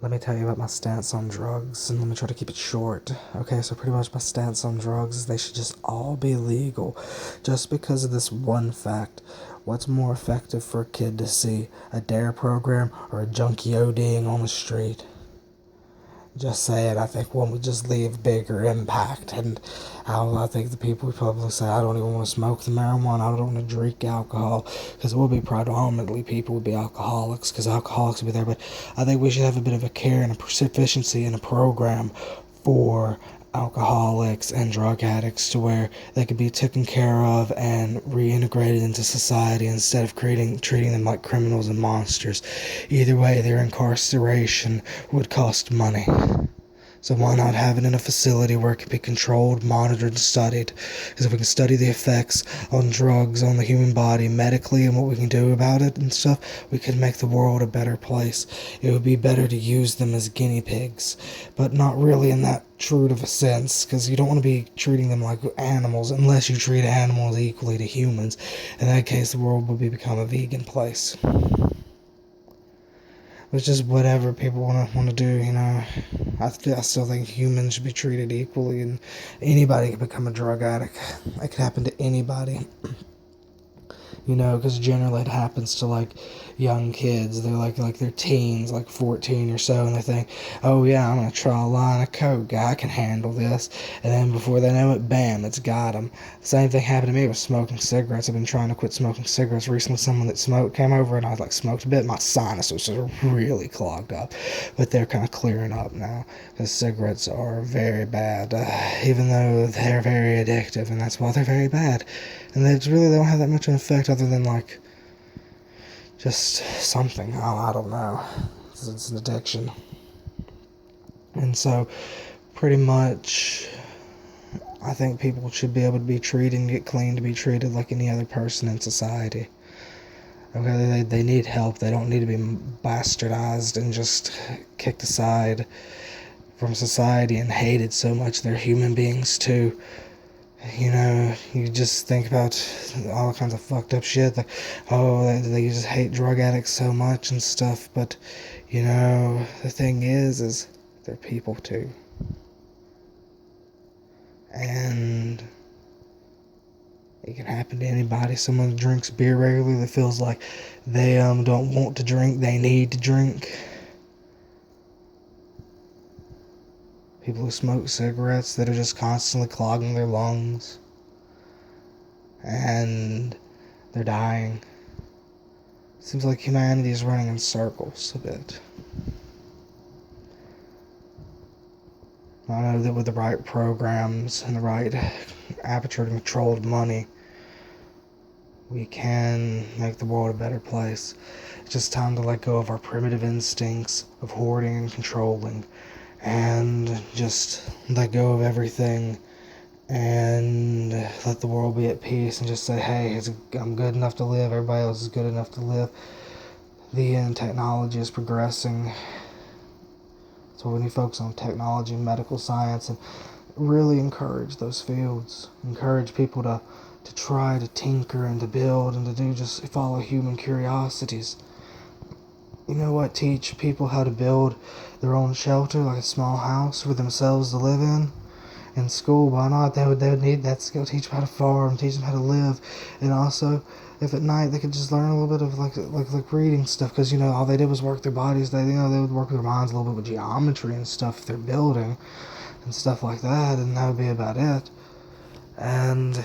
Let me tell you about my stance on drugs, and let me try to keep it short. Okay, so pretty much my stance on drugs is they should just all be legal. Just because of this one fact. What's more effective for a kid to see? A DARE program or a junkie ODing on the street? Just saying, I think one would just leave bigger impact. And I think the people would probably say, I don't even want to smoke the marijuana, I don't want to drink alcohol, because it will be predominantly people would be alcoholics, because alcoholics would be there. But I think we should have a bit of a care and a proficiency in a program for alcoholics and drug addicts to where they could be taken care of and reintegrated into society instead of treating them like criminals and monsters. Either way, their incarceration would cost money. So why not have it in a facility where it can be controlled, monitored, and studied? Because if we can study the effects on drugs on the human body medically and what we can do about it and stuff, we can make the world a better place. It would be better to use them as guinea pigs, but not really in that true of a sense, because you don't want to be treating them like animals unless you treat animals equally to humans. In that case, the world would become a vegan place. It's just whatever people want to do, you know. I still think humans should be treated equally, and anybody can become a drug addict. It could happen to anybody. You know, because generally it happens to like young kids. They're like they're teens, like 14 or so, and they think, oh yeah, I'm gonna try a line of coke. I can handle this. And then before they know it, bam, it's got them. Same thing happened to me with smoking cigarettes. I've been trying to quit smoking cigarettes recently. Someone that smoked came over, and I like smoked a bit. My sinuses are really clogged up, but they're kind of clearing up now because cigarettes are very bad, even though they're very addictive, and that's why they're very bad. And they don't have that much of an effect other than like just something. Oh, I don't know. It's an addiction. And so pretty much I think people should be able to be treated and get clean to be treated like any other person in society. Okay, they need help. They don't need to be bastardized and just kicked aside from society and hated so much. They're human beings too. You know, you just think about all kinds of fucked up shit, like, oh, they just hate drug addicts so much and stuff, but, you know, the thing is they're people too. And it can happen to anybody. Someone drinks beer regularly that feels like they don't want to drink, they need to drink. People who smoke cigarettes that are just constantly clogging their lungs. And they're dying. Seems like humanity is running in circles a bit. I know that with the right programs and the right aperture to controlled money, we can make the world a better place. It's just time to let go of our primitive instincts of hoarding and controlling, and just let go of everything and let the world be at peace and just say, hey, I'm good enough to live, everybody else is good enough to live. The technology is progressing, so we need to focus on technology and medical science and really encourage those fields. Encourage people to try to tinker and to build and to do just follow human curiosities. You know what? Teach people how to build their own shelter, like a small house for themselves to live in school. Why not? They would need that skill. Teach them how to farm, teach them how to live, and also if at night they could just learn a little bit of like reading stuff, because you know all they did was work their bodies. They would work their minds a little bit with geometry and stuff if they're building and stuff like that, and that would be about it. And